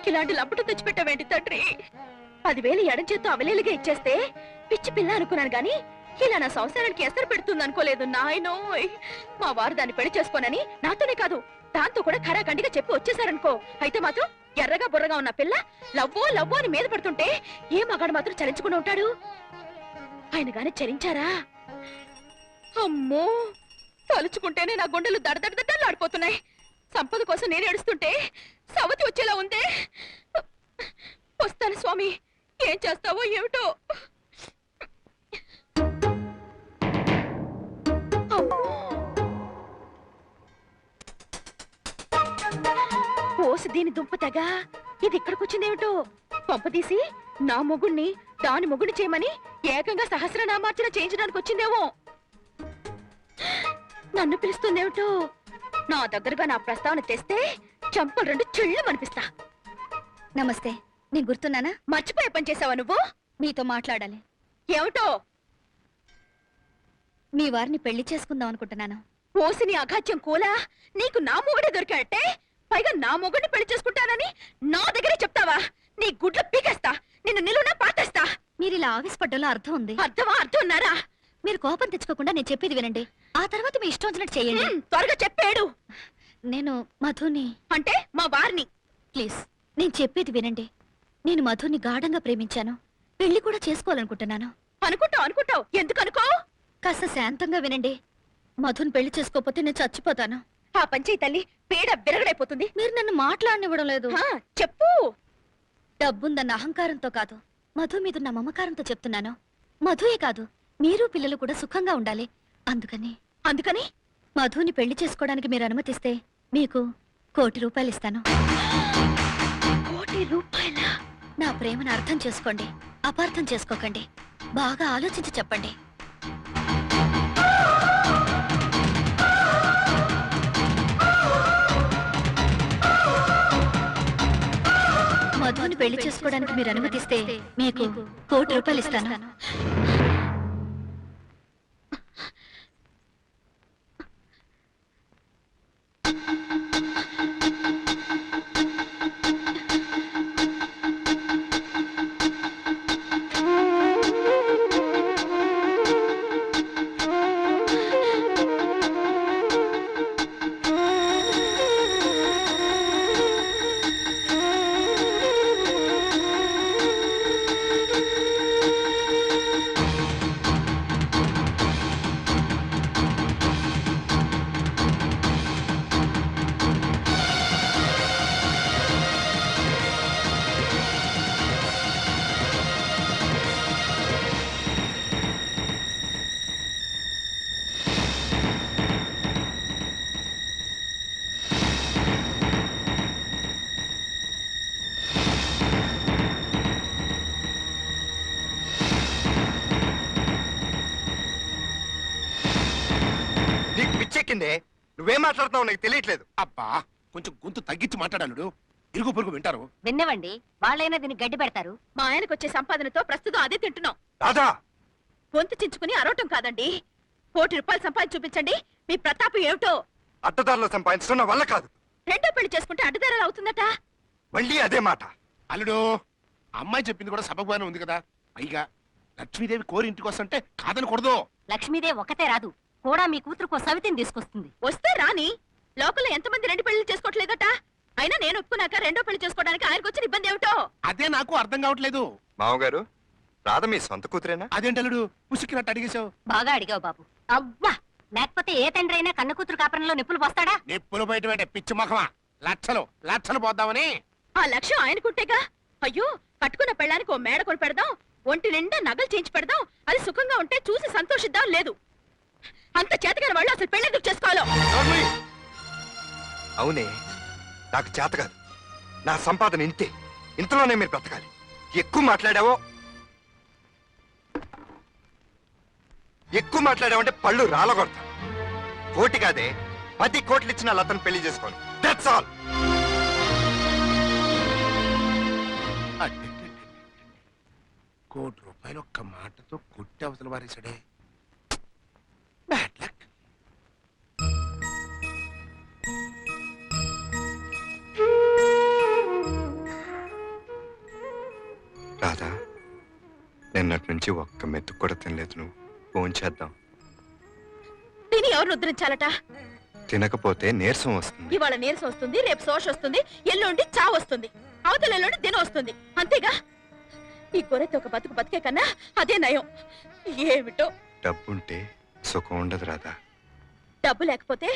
నాకు ఇలాంటి లంపట తెచ్చిపెట్టావేంటి తండ్రి? 10,000 ఎడం చేత్తో అవలేలుగా ఇచ్చేస్తే పిచ్చి పిల్ల అనుకున్నాను గాని ఇలా నా సంసారానికి ఎసరు పెడుతుంది అనుకోలేదు నాయనోయ్. మా వారు దాన్ని పెళ్లి చేసుకోనని నాతోనే కాదు దాంతో కూడా ఖరాఖండిగా చెప్పి వచ్చేసారనుకో, అయితే మాత్రం ఎర్రగా బుర్రగా ఉన్న పిల్ల లవ్వో లవ్వో అని మీద పడుతుంటే ఏ మగాడు మాత్రం చలించుకుని ఉంటాడు? ఆయన గాని చరించారా? అమ్మో, తలుచుకుంటేనే నా గుండెలు దడదడదడలాడిపోతున్నాయి. సంపద కోసం నేను ఏడుస్తుంటే సవతి వచ్చేలా ఉందే. వస్తాను స్వామి, ఏం చేస్తావో ఏమిటో. పోసి దీని దుంపతగా ఇది ఇక్కడికొచ్చిందేమిటో. పంపదీసి నా మొగుణ్ణి దాని మొగుడిని చేయమని ఏకంగా సహస్రనామార్చన చేయించడానికి వచ్చిందేమో. నన్ను పిలుస్తుందేమిటో. నా దగ్గరగా నా ప్రస్తావన తెస్తే చంపలు 2 చెళ్ళు అనిపిస్తా. నమస్తే, నేను గుర్తున్నానా? మర్చిపోయే పని చేసావా నువ్వు? మీతో మాట్లాడాలి. ఏమిటో? మీ వారిని పెళ్లి చేసుకుందాం అనుకుంటున్నాను. పోసిని అఘాత్యం కూలా, నీకు నా మొగుడే దొరికాటే, పైగా నా మొగుడిని పెళ్లి చేసుకుంటానని నా దగ్గరే చెప్తావా? నీ గుడ్లు పీకేస్తా, నిన్ను నిలువునా పాతేస్తా. మీరు ఇలా ఆవేశపడ్డంలో అర్థం ఉంది. అర్థమా? అర్థం ఉన్నారా? మీరు కోపం తెచ్చుకోకుండా నేను చెప్పేది వినండి, ఆ తర్వాత మీ ఇష్టం వచ్చినట్టు చేయండి. త్వరగా చెప్పాడు. నేను మధుని అంటే మా వారిని. ప్లీజ్ నేను చెప్పేది వినండి. నేను మధుని గాఢంగా ప్రేమించాను, పెళ్లి కూడా చేసుకోవాలనుకుంటున్నాను. అనుకుంటావు. ఎందుకు అనుకో? కాస్త శాంతంగా వినండి. మధుని పెళ్లి చేసుకోకపోతే నేను చచ్చిపోతాను. ఆ పంచాయి తల్లి పీడ విరగడైపోతుంది. మీరు నన్ను మాట్లాడనివ్వడం లేదు. చెప్పు. డబ్బుందన్న అహంకారంతో కాదు, మధు మీదున్న మమకారంతో చెప్తున్నాను. మధుయే కాదు, మీరు పిల్లలు కూడా సుఖంగా ఉండాలి. అందుకని మధుని పెళ్లి చేసుకోవడానికి మీరు అనుమతిస్తే మీకు ₹1 కోటి ఇస్తాను. ₹1 కోటి? నా ప్రేమను అర్థం చేసుకోండి, అపార్థం చేసుకోకండి. బాగా ఆలోచించి చెప్పండి. మధుని పెళ్లి చేసుకోవడానికి మీరు అనుమతిస్తే మీకు ₹1 కోటి ఇస్తాను. నువ్వేం మాట్లాడుతున్నావు నాకు తెలియట్లేదు. అబ్బా, కొంచెం గొంతు తగ్గించి మాట్లాడాడు. ఇరుగు పొరుగు వింటారు. విన్నవండి, వాళ్ళైనా దీన్ని గడ్డి పెడతారు. మా ఆయనకు వచ్చే సంపాదనతో ప్రస్తుతం అదే తింటున్నాం. రాధా, గొంతు చించుకుని అరవటం కాదండి. ₹1 కోటి సంపాదించి చూపించండి మీ ప్రతాపం ఏమిటో. అడ్డదారులో సంపాదించడం వల్ల కాదు. రెండో పెళ్లి చేసుకుంటే అడ్డదారులు అవుతుందట. మళ్ళీ అదే మాట. అల్లుడు, అమ్మాయి చెప్పింది కూడా సబగ్గానే ఉంది కదా. పైగా లక్ష్మీదేవి కోరి ఇంటికి వస్తుంటే కాదనకూడదు. లక్ష్మీదేవి ఒకతే రాదు, కూడా మీ కూతురుకో సవితిని తీసుకొస్తుంది. వస్తే రాని. లోకల్లో ఎంతమంది 2 పెళ్లి చేసుకోవట్లేదట. అయినా నేను ఒప్పుకున్నాక రెండో పెళ్లి చేసుకోవడానికి ఆయనకు వచ్చిన ఇబ్బంది ఏమిటో అదే నాకు అర్థం కావట్లేదు. మామగారు, రాధ మీ సొంత కూతురేనా? అదేంటల్లుడు పుసుకినట్టు అడిగేశావు? బాగా అడిగావు బాబు. అవ్వా, లేకపోతే ఏ తండ్రి అయినా కన్న కూతురు కాపురంలో నిప్పులు పోస్తాడా? నిప్పులు బయట పెట్టే పిచ్చి మొఖమా. లక్షలు పోద్దామని. ఆ లక్ష్యం ఆయనకుంటేగా. అయ్యో, కట్టుకున్న పెళ్ళానికి ఓ మేడ కొని పెడదాం, ఒంటి నిండా నగలు చేయించి పెడదాం, అది సుఖంగా ఉంటే చూసి సంతోషిద్దాం. లేదు, అంత చేతగాని వాళ్ళు అసలు పెళ్ళెందుకు చేసుకోవాలో. అవునే, నాకు చేత కాదు. నా సంపాదన ఇంతే, ఇంతలోనే మీరు బ్రతకాలి. ఎక్కువ మాట్లాడావంటే పళ్ళు రాలగొడతా. 1 కోటి కాదే, 10 కోట్లు ఇచ్చిన లతను పెళ్లి చేసుకోను. That's all. ₹1 కోటి ఒక్క మాటతో కొట్టి అవతల వారేసాడే. Bad luck. రాధా, నిన్నటి నుంచి ఒక్క మెతుకు కూడా తినలేదు. నువ్వు ఫోన్ చేద్దాం. తిని ఎవరిని ఉద్ధరించాలట? తినకపోతే నీరసం వస్తుంది. ఇవాళ నీరసం వస్తుంది, రేపు శోష వస్తుంది, ఎల్లుండి చావు వస్తుంది, అవతల ఎల్లుండి దినం వస్తుంది. అంతేగా? ఈ గొర్రెతో ఒక బతుకు బతికే కన్నా అదే నయం. ఏమిటో. డబ్బుంటే సుఖం ఉండదు రాధా. డబ్బు లేకపోతే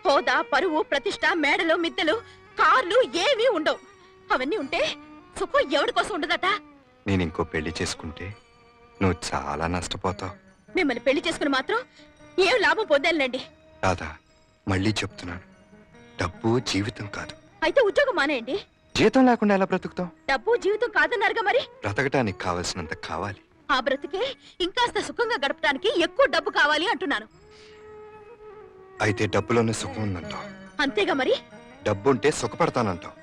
హోదా, పరువు, ప్రతిష్ట, మేడలు, మిద్దెలు, కార్లు ఏమీ ఉండవు. అవన్నీ ఉంటే సుఖం ఎవరి కోసం ఉండదట? నేను ఇంకో పెళ్లి చేసుకుంటే నువ్వు చాలా నష్టపోతావు. మిమ్మల్ని పెళ్లి చేసుకుని మాత్రం ఏం లాభం పొందాలండి. రాధా, మళ్ళీ చెప్తున్నాను, డబ్బు జీవితం కాదు. అయితే ఉద్యోగం మానేయండి. జీతం లేకుండా ఎలా బ్రతుకుతావు? డబ్బు జీవితం కాదన్నారుగా మరి. బ్రతకటానికి కావలసినంత కావాలి. ఆ బ్రతికే ఇంకాస్త సుఖంగా గడపడానికి ఎక్కువ డబ్బు కావాలి అంటున్నాను. అయితే డబ్బులోనే సుఖం ఉందంటావు. అంతేగా మరి. డబ్బుంటే సుఖపడతానంటావు.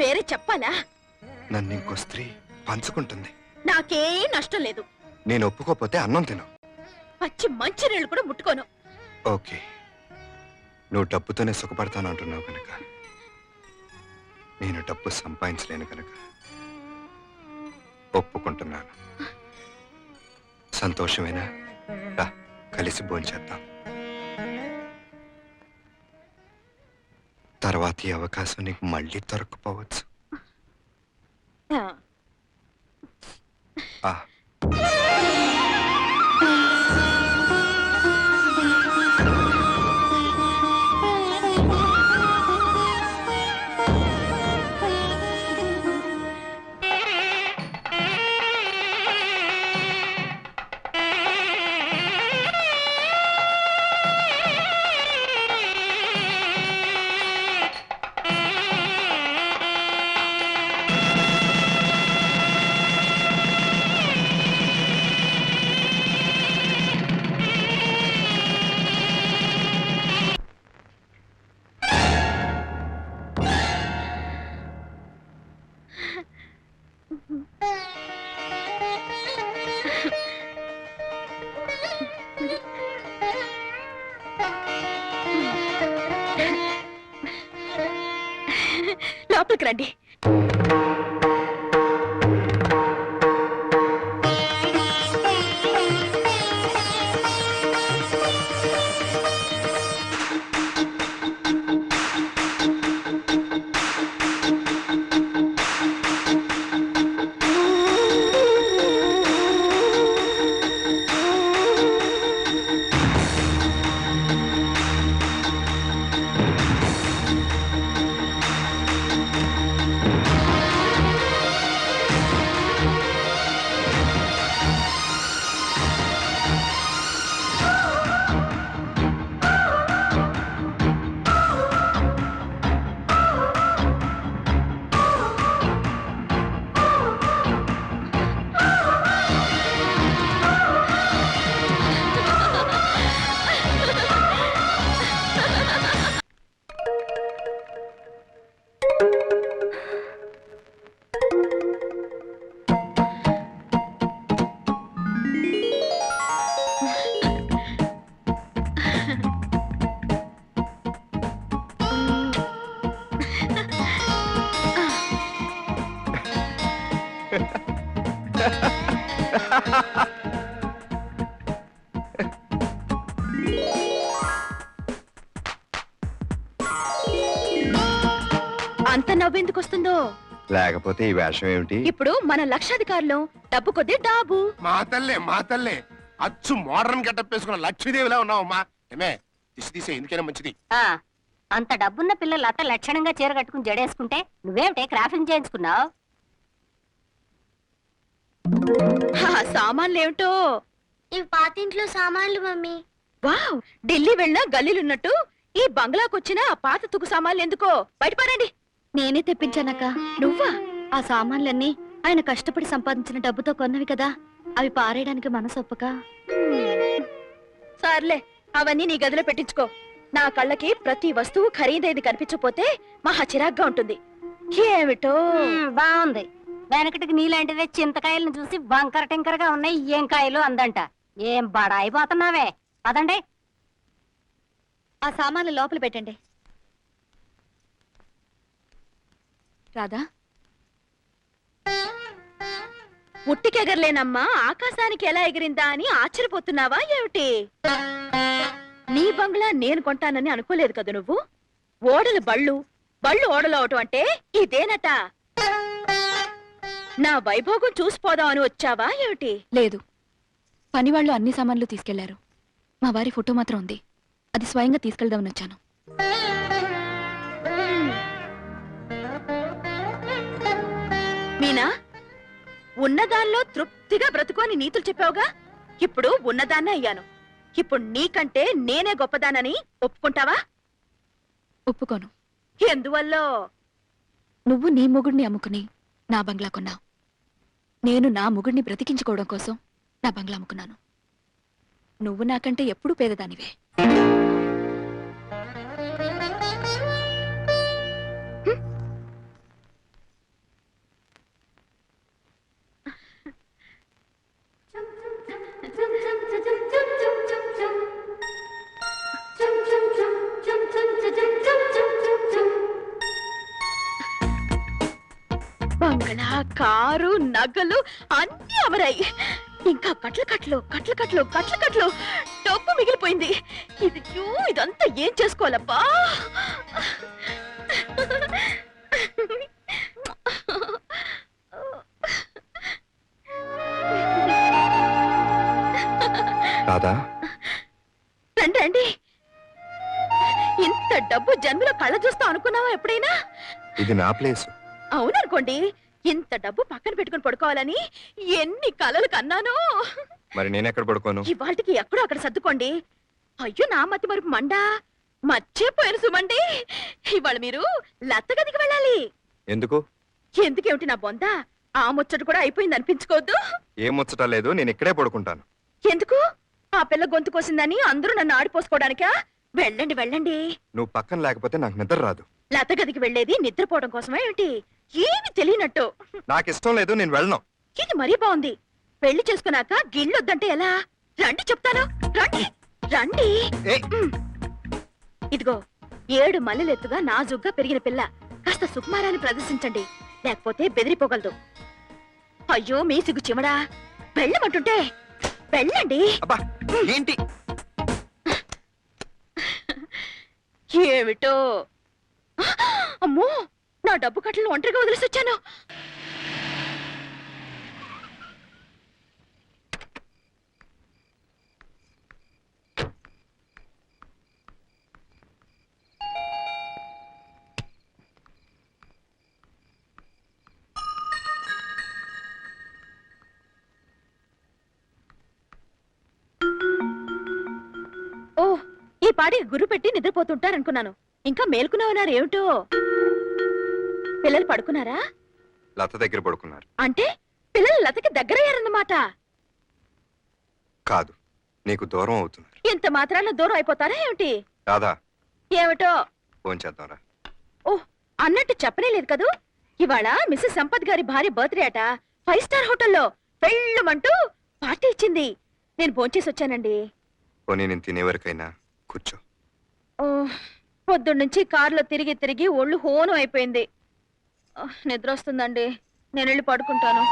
వేరే చెప్పాలా? నన్ను ఇంకో స్త్రీ పంచుకుంటుంది. నాకేం నష్టం లేదు. నేను ఒప్పుకోపోతే అన్నం తిను. పచ్చి మంచినీళ్ళు కూడా ముట్టుకోను. ఓకే, నువ్వు డబ్బుతోనే సుఖపడతానంటున్నావు కనుక, నేను డబ్బు సంపాదించలేను కనుక ఒప్పుకుంటున్నాను. సంతోషమేనా? రా, కలిసి భోంచేద్దాం. తర్వాత ఈ అవకాశం నీకు మళ్ళీ దొరకపోవచ్చు. ఆ లోపలికి రండి. అంత నవ్వెందుకు వస్తుందో. లేకపోతే ఈ వేషం ఏమిటి? ఇప్పుడు మన లక్షాధికారులు డబ్బు కొద్ది డాబు. మా తల్లే అచ్చు మోడర్న్ గెటప్ వేసుకున్న లక్ష్మీదేవిలా ఉన్నావమ్మా. ఏమే తీసే ఎందుకైనా మంచిది. అంత డబ్బున్న పిల్లలు అత్త లక్షణంగా చీర కట్టుకుని జడేసుకుంటే నువ్వేమిటే క్రాఫింగ్ చేయించుకున్నావు? సామాన్లు ఏమిటో. ఇవి పాతింట్లో సామాన్లు మమ్మీ. వావ్, ఢిల్లీ వెళ్ళినా గల్లీలున్నట్టు ఈ బంగ్లాకొచ్చిన ఆ పాత తుకు సామాన్లు ఎందుకో? బయటపడండి. నేనే తెప్పించానక్క. నువ్వా? ఆ సామాన్లన్నీ ఆయన కష్టపడి సంపాదించిన డబ్బుతో కొన్నవి కదా, అవి పారేయడానికి మనసొప్పక. సర్లే, అవన్నీ నీ గదిలో పెట్టించుకో. నా కళ్ళకి ప్రతి వస్తువు ఖరీదైది కనిపించకపోతే మహా చిరాగ్గా ఉంటుంది. ఏమిటో. బాగుంది. వెనకటికి నీలాంటిదే చింతకాయలను చూసి వంకర టింకరగా ఉన్నాయి ఏం కాయలు అందంట. ఏం బడాయిపోతున్నావే. పదండి. ఆ సామాన్లు లోపల పెట్టండి. రాధా, ఉట్టికెగరలేనమ్మా ఆకాశానికి ఎలా ఎగిరిందా అని ఆశ్చర్యపోతున్నావా ఏమిటి? నీ బంగ్లా నేను కొంటానని అనుకోలేదు కదా నువ్వు. ఓడలు బళ్ళు, బళ్ళు ఓడలు అవటం అంటే ఇదేనట. నా వైభోగం చూసిపోదాం అని వచ్చావా ఏమిటి? లేదు, పనివాళ్ళు అన్ని సామాన్లు తీసుకెళ్లారు. మా వారి ఫోటో మాత్రం ఉంది, అది స్వయంగా తీసుకెళ్దామని వచ్చాను. మీనా, ఉన్నదానిలో తృప్తిగా బ్రతుకోని నీతులు చెప్పావుగా. ఇప్పుడు ఉన్నదాన్నే అయ్యాను. ఇప్పుడు నీకంటే నేనే గొప్పదానని ఒప్పుకుంటావా? ఒప్పుకోను. ఎందువల్లో? నువ్వు నీ మొగుడిని అమ్ముకుని నా బంగ్లా కొన్నావు. నేను నా మొగుడిని బ్రతికించుకోవడం కోసం నా బంగ్లా అమ్ముకున్నాను. నువ్వు నాకంటే ఎప్పుడూ పేదదానివే. బంగళా, కారు, నగలు అన్ని అమరాయి. ఇంకా కట్లు కట్లు కట్లు కట్లు కట్లు కట్లు డబ్బు మిగిలిపోయింది. ఇదంతా ఏం చేసుకోవాలబ్బా? రాధా, రండి రండి. ఇంత డబ్బు జన్మలో కళ్ళ చూస్తా అనుకున్నావా ఎప్పుడైనా? ఇది నా ప్లేస్. అవుననుకోండి, ఇంత డబ్బు పక్కన పెట్టుకుని పడుకోవాలని ఎన్ని కలలు కన్నానో. మరి నేనెక్కడ పడుకోను? ఇవాళకి ఎక్కడో అక్కడ సర్దుకోండి. అయ్యో, నా మతి మరుపు మండా, మర్చిపోయాను సుమండి. ఇవాళ మీరు లత్త గదికి వెళ్ళాలి. ఎందుకు? ఎందుకేమిటి నా బొంద? ఆ ముచ్చట కూడా అయిపోయింది అనిపించుకోవద్దు. ఏం ముచ్చట లేదు, నేను ఇక్కడే పడుకుంటాను. ఎందుకు? ఆ పిల్ల గొంతు కోసిందని అందరూ నన్ను ఆడిపోసుకోవడానికా? వెళ్ళండి వెళ్ళండి. నువ్వు పక్కన లేకపోతే నాకు నిద్ర రాదు. లత గదికి వెళ్ళేది నిద్రపోవడం కోసమా ఏమిటి? ఏమి తెలియనట్టు. నాకు ఇష్టం లేదు, నేను వెళ్ళను. ఇది మరీ బాగుంది. పెళ్లి చేసుకున్నాక గిళ్ళొద్దంటే ఎలా? రండి చెప్తాను, రండి రండి. ఏయ్! ఇదిగో, 7 మల్లెలెత్తుగా నాజుగ్గా పెరిగిన పిల్ల. కాస్త సుకుమారాన్ని ప్రదర్శించండి, లేకపోతే బెదిరిపోగలదు. అయ్యో మీ సిగ్గు చిమడా, వెళ్ళమంటుంటే వెళ్ళండి. అబ్బా, ఏంటి? ఏమిటో, అమ్మో, నా డబ్బు కట్టలను ఒంటరిగా వదిలేసి వచ్చాను. ఓ, ఈ పాటికి గుర్రు పెట్టి నిద్రపోతుంటారనుకున్నాను. ఇంకా మేల్కున్నావన్నారు ఏమిటో. పిల్లలు పడుకున్నారా? లత దగ్గర పడుకున్నారు. అంటే పిల్లలు లతకి దగ్గరయ్యారన్నమాట. కాదు, నీకు దూరం అవుతున్నారు. ఇంత మాత్రాన దూరం అయిపోతారా ఏమిటి? రాధా, ఏమిటో. ఫోన్ చేద్దాంరా. ఓహ్, అన్నట్టు చెప్పనే లేదు కదూ. ఇవాళ మిస్సెస్ సంపత్ గారి భార్య బర్త్డే అట. 5 స్టార్ హోటల్లో పెళ్ళమంటూ పార్టీ ఇచ్చింది. నేను భోంచేసి వచ్చానండి. పోనీ నేను తినే వరకైనా కూర్చో. ఓ, పొద్దున్నుంచి కారులో తిరిగి తిరిగి ఒళ్ళు హోనం అయిపోయింది. నిద్ర వస్తుందండి, నేను వెళ్ళి పడుకుంటాను.